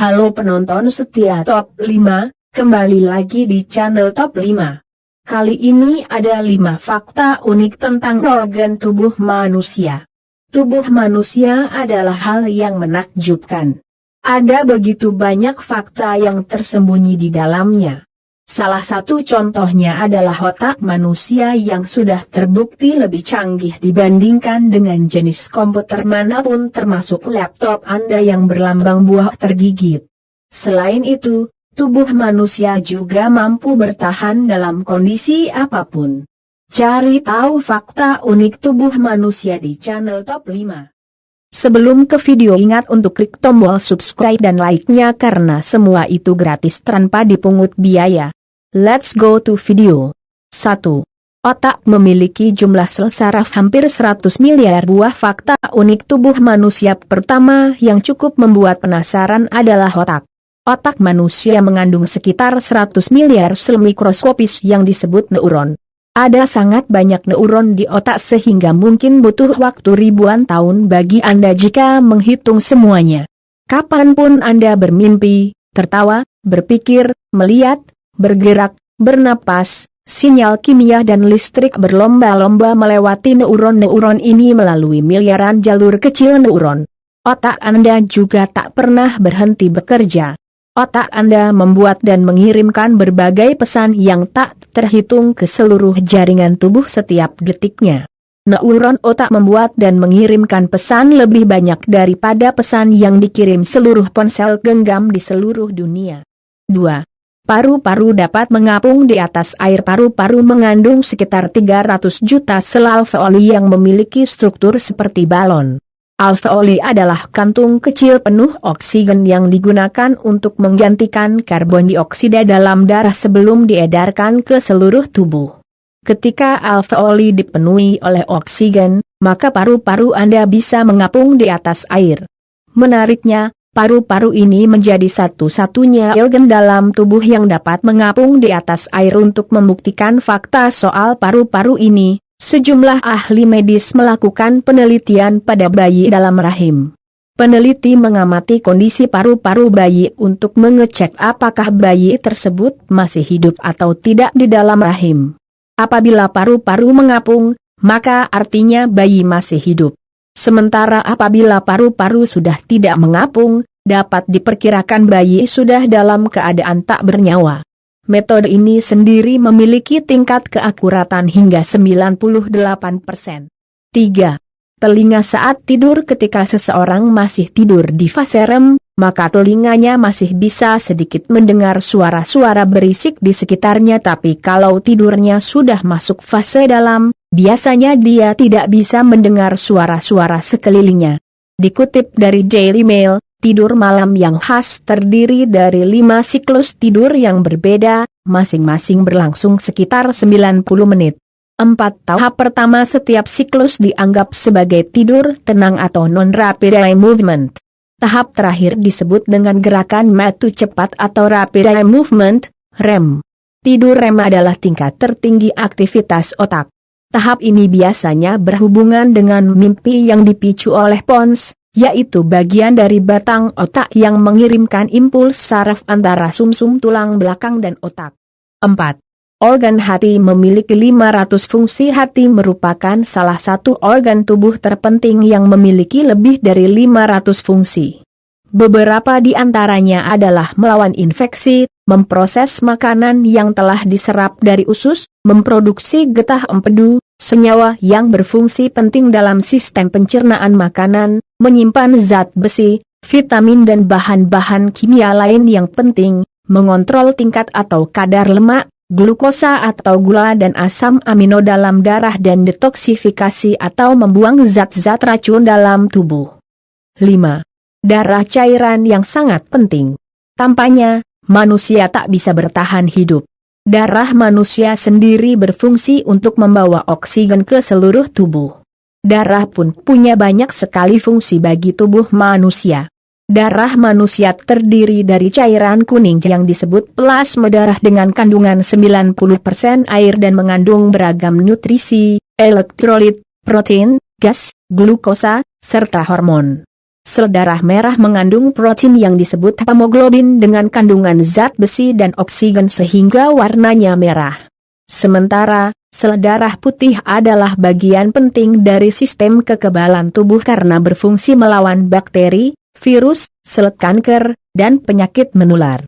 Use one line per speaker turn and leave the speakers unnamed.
Halo penonton setia Top 5, kembali lagi di channel Top 5. Kali ini ada 5 fakta unik tentang organ tubuh manusia. Tubuh manusia adalah hal yang menakjubkan. Ada begitu banyak fakta yang tersembunyi di dalamnya. Salah satu contohnya adalah otak manusia yang sudah terbukti lebih canggih dibandingkan dengan jenis komputer manapun termasuk laptop Anda yang berlambang buah tergigit. Selain itu, tubuh manusia juga mampu bertahan dalam kondisi apapun. Cari tahu fakta unik tubuh manusia di channel Top 5. Sebelum ke video ingat untuk klik tombol subscribe dan like-nya karena semua itu gratis tanpa dipungut biaya. Let's go to video. 1. Otak memiliki jumlah sel saraf hampir 100 miliar buah. Fakta unik tubuh manusia pertama yang cukup membuat penasaran adalah otak. Otak manusia mengandung sekitar 100 miliar sel mikroskopis yang disebut neuron. Ada sangat banyak neuron di otak sehingga mungkin butuh waktu ribuan tahun bagi Anda jika menghitung semuanya. Kapanpun Anda bermimpi, tertawa, berpikir, melihat, bergerak, bernapas, sinyal kimia dan listrik berlomba-lomba melewati neuron-neuron ini melalui miliaran jalur kecil neuron. Otak Anda juga tak pernah berhenti bekerja. Otak Anda membuat dan mengirimkan berbagai pesan yang tak terhitung ke seluruh jaringan tubuh setiap detiknya. Neuron otak membuat dan mengirimkan pesan lebih banyak daripada pesan yang dikirim seluruh ponsel genggam di seluruh dunia. 2. Paru-paru dapat mengapung di atas air. Paru-paru mengandung sekitar 300 juta sel alveoli yang memiliki struktur seperti balon. Alveoli adalah kantung kecil penuh oksigen yang digunakan untuk menggantikan karbon dioksida dalam darah sebelum diedarkan ke seluruh tubuh. Ketika alveoli dipenuhi oleh oksigen, maka paru-paru Anda bisa mengapung di atas air. Menariknya, paru-paru ini menjadi satu-satunya organ dalam tubuh yang dapat mengapung di atas air. Untuk membuktikan fakta soal paru-paru ini, sejumlah ahli medis melakukan penelitian pada bayi dalam rahim. Peneliti mengamati kondisi paru-paru bayi untuk mengecek apakah bayi tersebut masih hidup atau tidak di dalam rahim. Apabila paru-paru mengapung, maka artinya bayi masih hidup. Sementara apabila paru-paru sudah tidak mengapung, dapat diperkirakan bayi sudah dalam keadaan tak bernyawa. Metode ini sendiri memiliki tingkat keakuratan hingga 98%. 3. Telinga saat tidur. Ketika seseorang masih tidur di fase REM, maka telinganya masih bisa sedikit mendengar suara-suara berisik di sekitarnya, tapi kalau tidurnya sudah masuk fase dalam, biasanya dia tidak bisa mendengar suara-suara sekelilingnya. Dikutip dari Daily Mail, tidur malam yang khas terdiri dari 5 siklus tidur yang berbeda, masing-masing berlangsung sekitar 90 menit. 4 tahap pertama setiap siklus dianggap sebagai tidur tenang atau non-rapid eye movement. Tahap terakhir disebut dengan gerakan mata cepat atau rapid eye movement, REM. Tidur REM adalah tingkat tertinggi aktivitas otak. Tahap ini biasanya berhubungan dengan mimpi yang dipicu oleh pons, yaitu bagian dari batang otak yang mengirimkan impuls saraf antara sumsum tulang belakang dan otak. 4. Organ hati memiliki 500 fungsi. Hati merupakan salah satu organ tubuh terpenting yang memiliki lebih dari 500 fungsi. Beberapa di antaranya adalah melawan infeksi, memproses makanan yang telah diserap dari usus, memproduksi getah empedu, senyawa yang berfungsi penting dalam sistem pencernaan makanan, menyimpan zat besi, vitamin dan bahan-bahan kimia lain yang penting, mengontrol tingkat atau kadar lemak, glukosa atau gula dan asam amino dalam darah dan detoksifikasi atau membuang zat-zat racun dalam tubuh. 5. Darah cairan yang sangat penting. Tampaknya, manusia tak bisa bertahan hidup. Darah manusia sendiri berfungsi untuk membawa oksigen ke seluruh tubuh. Darah pun punya banyak sekali fungsi bagi tubuh manusia. Darah manusia terdiri dari cairan kuning yang disebut plasma darah dengan kandungan 90% air dan mengandung beragam nutrisi, elektrolit, protein, gas, glukosa, serta hormon. Sel darah merah mengandung protein yang disebut hemoglobin dengan kandungan zat besi dan oksigen sehingga warnanya merah. Sementara, sel darah putih adalah bagian penting dari sistem kekebalan tubuh karena berfungsi melawan bakteri, virus, sel kanker, dan penyakit menular.